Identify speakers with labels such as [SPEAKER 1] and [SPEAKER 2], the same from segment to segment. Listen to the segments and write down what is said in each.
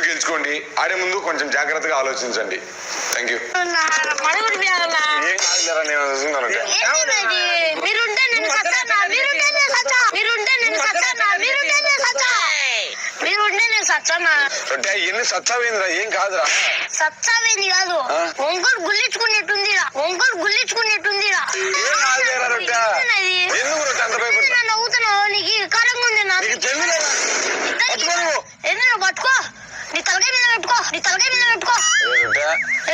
[SPEAKER 1] గెలుచుకోండి. ఆడే ముందు కొంచెం జాగ్రత్తగా ఆలోచించండి. Thank you. ఏం కాదులేరా, నేను చూస్తున్నాను. ఎన్ని సచ్చావేంద్రా, ఏం కాదురా.
[SPEAKER 2] సచ్చావేంది కాదు, ఒంగోలు గుల్లించుకునేట్టుంది.
[SPEAKER 1] ఎందుకు రొట్టె అంత భయపడతా?
[SPEAKER 2] నవ్వుతున్నావు, నీకు కారంగా ఉంది. ఎందుకు పట్టుకో, నీ తలకాయ మీద పెట్టుకో.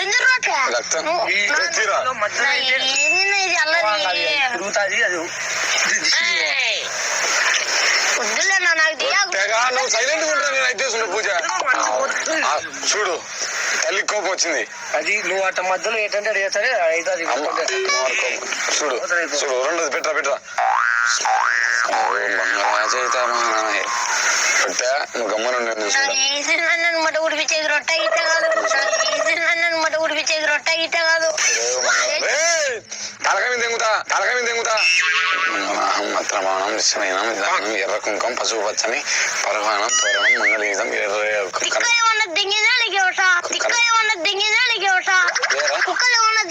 [SPEAKER 2] ఎందుకు రొట్టె వద్దులేనా నాకు
[SPEAKER 1] సైలెంట్ గా ఉంటా. నేను అయితే పూజ చూడు, తల్లి కోపం వచ్చింది.
[SPEAKER 3] అది నువ్వు అట్ట మధ్యలో ఏంటంటే అడిగేసరే అవుతుంది.
[SPEAKER 1] చూడు రెండోది పెట్టరా. నువ్వు గమ్మనుండి
[SPEAKER 2] మట ఉడిపించేది రొట్టె గిట్ట కాదు.
[SPEAKER 1] తలకాయ మీద తెంగుతా. ఎర్ర కుంకం, పసుపు పచ్చని, పరవానం, తోరణం, మంగళగీతం,
[SPEAKER 2] కుక్కలు ఏమన్నా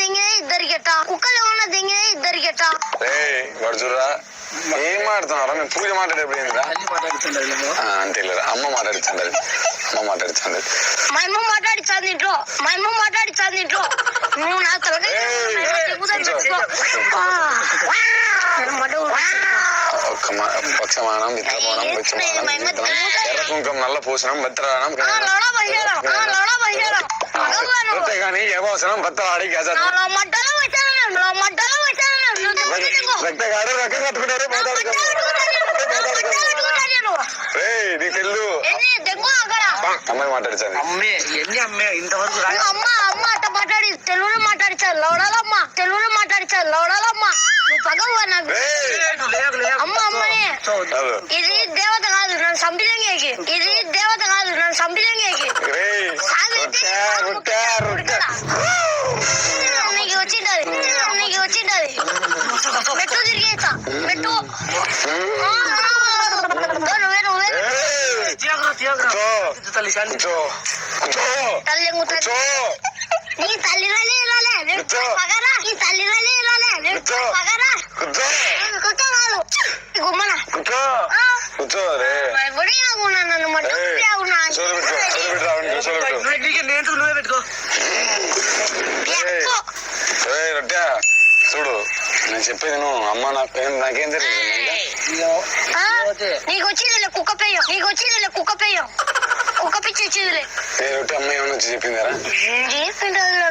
[SPEAKER 2] దింగినా ఇద్దరికెట.
[SPEAKER 1] వాడు చూడరా ఏం మాట్లాడుతున్నారా? మేము పూజ మాట్లాడేప్పుడు ఏందిరా అంతేలేరా. అమ్మ మాట్లాడుతుండదు.
[SPEAKER 2] మా అమ్మ మాట్లాడిచ్చాను ఇంట్లో. నువ్వు నా తలకాయ
[SPEAKER 1] పక్షమానం, మిత్రమానం, ఎర్ర కుంకం, నల్ల పూసనం, భద్రానం కానీ ఏమవసరం భద్రాడి రక్తగాడు రక్తం కట్టుకున్నారు. నీకు తెలు అమ్మాయి మాట్లాడిచాను.
[SPEAKER 3] ఇంతవరకు
[SPEAKER 2] అమ్మ అట్ట తెలుగులో మాట్లాడిచారు. లౌడాలమ్మా నువ్వు పగవా నాకు. అమ్మనే ఇది దేవత కాదు, నన్ను సంపిలంగేకి. నీకు వచ్చింటది. పెట్టు తిరిగేస్తా. నీ తల్లి గుమ్మన నన్ను
[SPEAKER 3] నువ్వే పెట్టుకో.
[SPEAKER 1] చూడు, నేను చెప్పేది నువ్వు. అమ్మ నాకేం తెలియదు.
[SPEAKER 2] నీకు వచ్చిందిలే కుక్క పెయ్యం. కుక్క పిచ్చి వచ్చిందిలే.
[SPEAKER 1] అమ్మ ఏమన్నా వచ్చి చెప్పిందారా?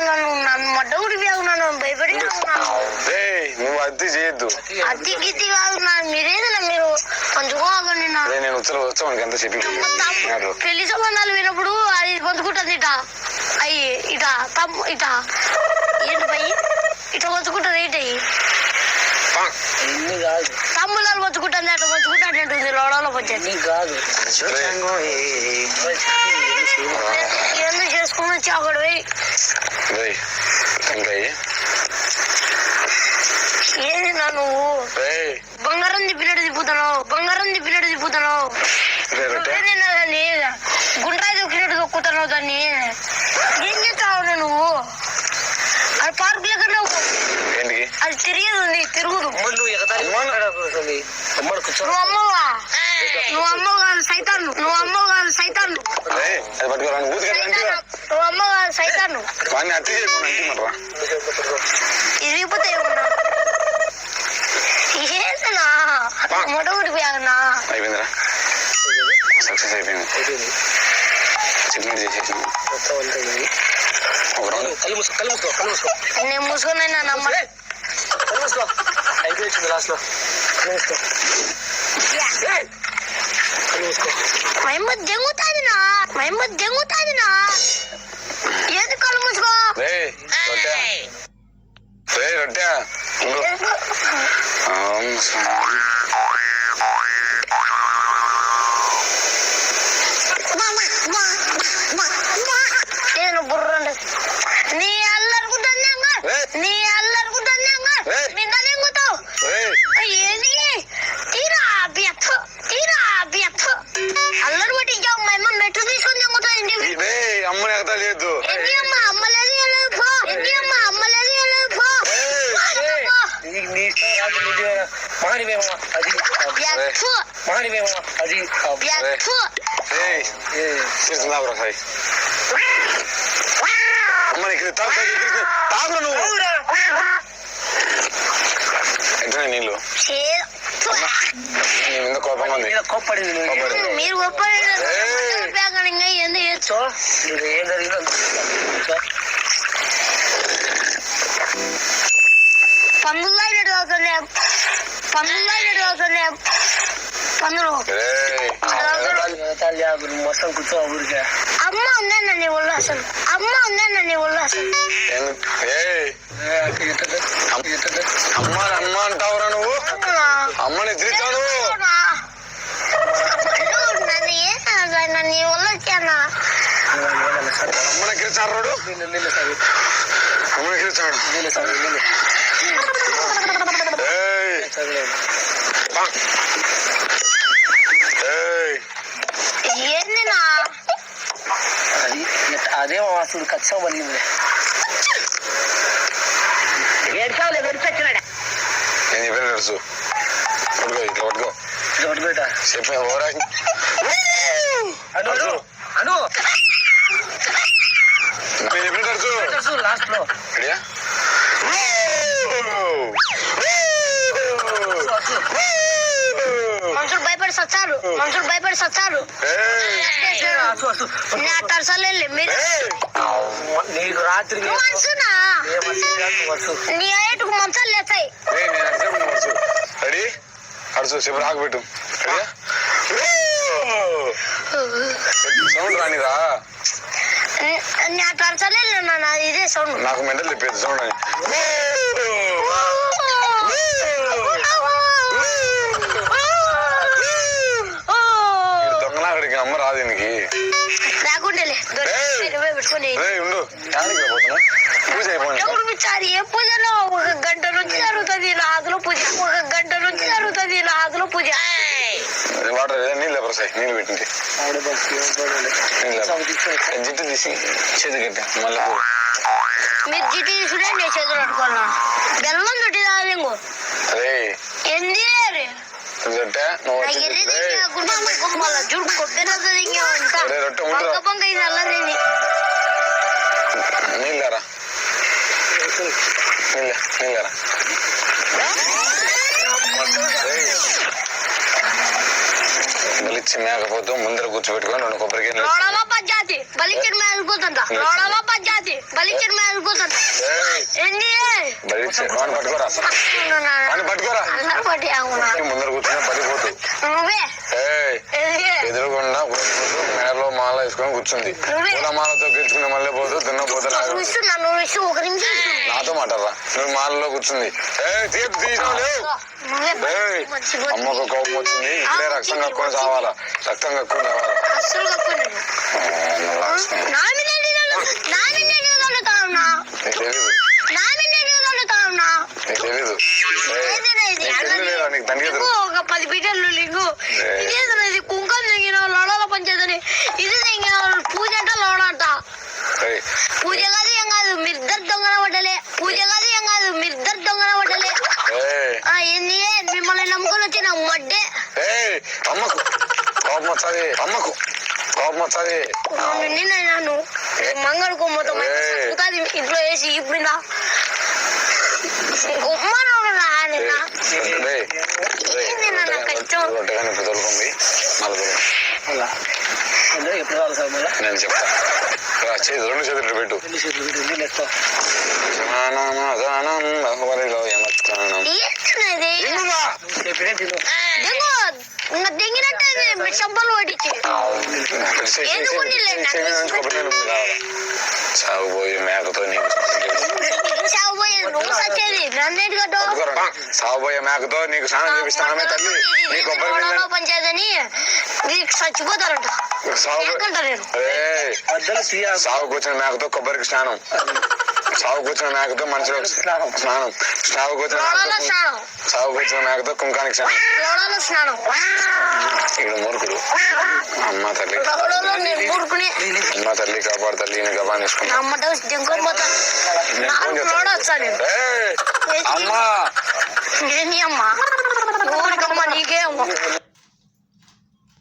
[SPEAKER 2] నన్ను మడ్డ ఉడిపోయావు. నన్ను భయపడి
[SPEAKER 1] నువ్వు అద్దె చేయొద్దు.
[SPEAKER 2] అద్దె గిద్ది కాదు. మీరేదన్నా మీరు పంచుకోకండి.
[SPEAKER 1] నేను ఉత్సవానికి అంతా చెప్పి
[SPEAKER 2] పెళ్లి సంబంధాలు వినప్పుడు అది పంచుకుంటుంది. ఇట ఏంటి పై ఇట పంచుకుంటుంది. ఏంటి తమ్ముళ్ళు పంచుకుంటుంది. అట్లా పంచుకుంటాంటుంది. లోడలో పంచాయతీ
[SPEAKER 3] కాదు.
[SPEAKER 2] ఎందుకు చేసుకుని వచ్చి అక్కడ ఏంది నా నువ్వు బంగారం తిప్పినట్టు తిప్పుతున్నావు. గుండ్రాయి దొక్కినట్టు దొక్కుతున్నావు. దాన్ని ఏం చేస్తావు నువ్వు? అది పార్కు లేకుండా అది తిరిగేది ఉంది. తిరుగుదు. నువ్వు అమ్మవా? నువ్వు అమ్మవు కాదు సైతాను. నువ్వు అమ్మవు కాదు సైతాను. ఇరిగిపోతే ఏమన్నా ఏదన్నా మొట ఊడిపోయాగన్నా.
[SPEAKER 1] అయిపోయిందిరా, సక్సెస్ అయిపోయింది.
[SPEAKER 2] నేను మూసుకున్నా నమ్మ.
[SPEAKER 3] అయిపోయింది లాస్ట్ లో.
[SPEAKER 2] మేము దెంగుతాదినా. ఏది కళ్ళు మూసుకో. నేను బుర్రండి నీ అల్లరుకుంటున్నా. మీద దెంగుతావు. ఏది తీరా అల్లరి పట్టించావు. మా అమ్మ మెట్టు తీసుకొని దెంగుతావు.
[SPEAKER 1] ఎగతాళి చేయొద్దు.
[SPEAKER 2] ఏంటి అమ్మ అమ్మలేదు వెళ్ళదు పో. ఏంటి అమ్మ అమ్మలేదు వెళ్ళదు పో.
[SPEAKER 3] నీ ఇష్టం రాత్రి మహానివేమో అది
[SPEAKER 2] వ్యర్థు.
[SPEAKER 3] మహానివేమో అది
[SPEAKER 2] వ్యర్థు.
[SPEAKER 1] చేస్తుందా బ్రో సాయి అమ్మని ఇక్కడ తాగు నువ్వు ఎట్లా నీళ్ళు
[SPEAKER 2] చేదు.
[SPEAKER 1] నీ మీద కోపంగా ఉంది.
[SPEAKER 3] కోప్పడింది
[SPEAKER 2] మీరు గొప్ప ఇంకా ఎందుకు చేయొచ్చు.
[SPEAKER 3] ఏం జరిగిందో
[SPEAKER 2] పందులు అయినట్టు అవుతుంది. పందులు అయినట్టు అవుతుంది. పందులు
[SPEAKER 3] మొత్తం కూర్చో ఊరికే
[SPEAKER 2] అమ్మ ఉందన్న నీ ఒళ్ళు అసలు. అమ్మ ఉందన్న నీ ఒళ్ళు అసలు.
[SPEAKER 1] అమ్మ అమ్మ అంటావురా నువ్వు. అమ్మని తిరిగాను.
[SPEAKER 2] నన్ను నీ ఒళ్ళు వచ్చానా.
[SPEAKER 1] అమ్మని ఎక్కిరిచాడు రోడ్డు. అమ్మని ఎక్కిరిచాడు.
[SPEAKER 2] ఏందినా
[SPEAKER 3] అది అదే అసలు ఖచ్చితంగా పలిగింది. ఏడ్చావులే వెరిపెట్టినాడా
[SPEAKER 1] నేను చెప్పిన నడుచు పట్టుకో ఇట్లా పట్టుకో
[SPEAKER 3] బయట
[SPEAKER 1] చెప్పే ఓరా
[SPEAKER 3] అను అను అను
[SPEAKER 1] నేను చెప్పిన నడుచు
[SPEAKER 3] లాస్ట్ లో
[SPEAKER 1] రెడీయా
[SPEAKER 2] మనుషులు భయపడి సచ్చారు. మనుషులు భయపడి సచ్చారు. నా తరసలే మీరు
[SPEAKER 3] నీకు రాత్రి
[SPEAKER 2] మనసునా నీ ఏటుకు మంచాలు లేస్తాయి.
[SPEAKER 1] రెడీ అడుచు చెప్పు రాకు పెట్టు సౌండ్ రానిరా.
[SPEAKER 2] నా తరసలే నా ఇదే సౌండ్.
[SPEAKER 1] నాకు మెంటల్ చెప్పేది సౌండ్ అని. దొంగనాగడికి అమ్మ రాదు దీనికి
[SPEAKER 2] రాకుండేలే పెట్టుకుని
[SPEAKER 1] ఉండు పూజ అయిపోయింది.
[SPEAKER 2] ఏ పూజలో 1 గంట నుంచి జరుగుతుంది నాగుల పూజ. 1 గంట నుంచి జరుగుతుంది నాగుల పూజ.
[SPEAKER 1] వాటర్ నీళ్ళు ఎవరు సాయి నీళ్ళు పెట్టింది జిట్టు తీసి చేతి కట్టా మళ్ళీ
[SPEAKER 2] మీరు జిట్టి తీసుకుంటే నేను చేతులు పట్టుకోవాలా. బెల్లం చుట్టి తాగలేంగో
[SPEAKER 1] అదే
[SPEAKER 2] ఏంది జుడు కొట్టేది పంక పంక ఇది అల్లదేది.
[SPEAKER 1] నీళ్ళారా నీళ్ళారా బలిచ్చి మేకపోతూ ముందర కూర్చోబెట్టుకొని 2 కొబ్బరికాయలు
[SPEAKER 2] లోడవా పంచాయతీ బలిచ్చిన మేలుకుంటా. లోడవా పంచాయతీ బలిచ్చిన మేలుకుంటా. ఏంది
[SPEAKER 1] బలిచ్చి వాడిని పట్టుకోరా వాడిని పట్టుకోరా ముందర కూర్చొని పడిపోతూ
[SPEAKER 2] నువ్వే
[SPEAKER 1] ఎదురుకుండా మేడలో మాల వేసుకొని కూర్చుంది. పూల మాలతో గెలుచుకుని మళ్ళీ పోతూ దున్నపోతూ నాతో మాట్లాడరా నువ్వు మాలలో కూర్చుంది. అమ్మకు కోపం వచ్చింది. ఇక్కడే రక్తం కక్కుని చావాలా. రక్తం కక్కుని చావాలా. తెలీదు నీకు తండ్రి
[SPEAKER 2] ఒక 10 పీటర్లు లింగు ఇదేది కుంకం తెగిన లోడల పంచేదని ఇది తెగిన పూజ అంట లోడ అంట. పూజ కాదు ఏం కాదు మీరిద్దరు దొంగన పడ్డలే. పూజ కాదు ఏం కాదు మీరిద్దరు దొంగన పడ్డలే. ఏంది మిమ్మల్ని నమ్ముకొని వచ్చిన మడ్డే.
[SPEAKER 1] అమ్మకు కోపం వచ్చాది. అమ్మకు కోపం వచ్చాది.
[SPEAKER 2] నిన్న మంగళకు మొత్తం ఇంట్లో వేసి ఇప్పుడు
[SPEAKER 1] నేను చెప్తా చేతి 2 చేతులు పెట్టు.
[SPEAKER 2] దెంగినట్టు చంపలు పట్టించి
[SPEAKER 1] సాగుపోయి మేకతో నీకు సాగుపోయే మేకతో నీకు స్నానం చేపిస్తానమే తల్లి. నీ కొబ్బరి
[SPEAKER 2] పంచాయతీ చచ్చిపోతారంట.
[SPEAKER 1] సాగుకు వచ్చిన మేకతో కొబ్బరికి స్నానం సాగుకు వచ్చిన మేకతో మనుషులకు స్నానం, సాగుకు వచ్చిన
[SPEAKER 2] లోడాల
[SPEAKER 1] మేకతో
[SPEAKER 2] స్నానం,
[SPEAKER 1] సాగుకు వచ్చిన మేకతో కుంకానికి స్నానం.
[SPEAKER 2] లోడాల స్నానం.
[SPEAKER 1] ఇక్కడ మూర్ఖుడు. అమ్మ తల్లి,
[SPEAKER 2] లోడలో నేను ఊరుకుని
[SPEAKER 1] అమ్మ తల్లి కాపాడు తల్లి, నేను గబాన్ తీసుకున్నా.
[SPEAKER 2] అమ్మట దింకొని పోతాను. నాకు లోడ వచ్చాను.
[SPEAKER 1] అమ్మా
[SPEAKER 2] ఏంటి అమ్మ ఊరికమ్మ నీకే అమ్మ.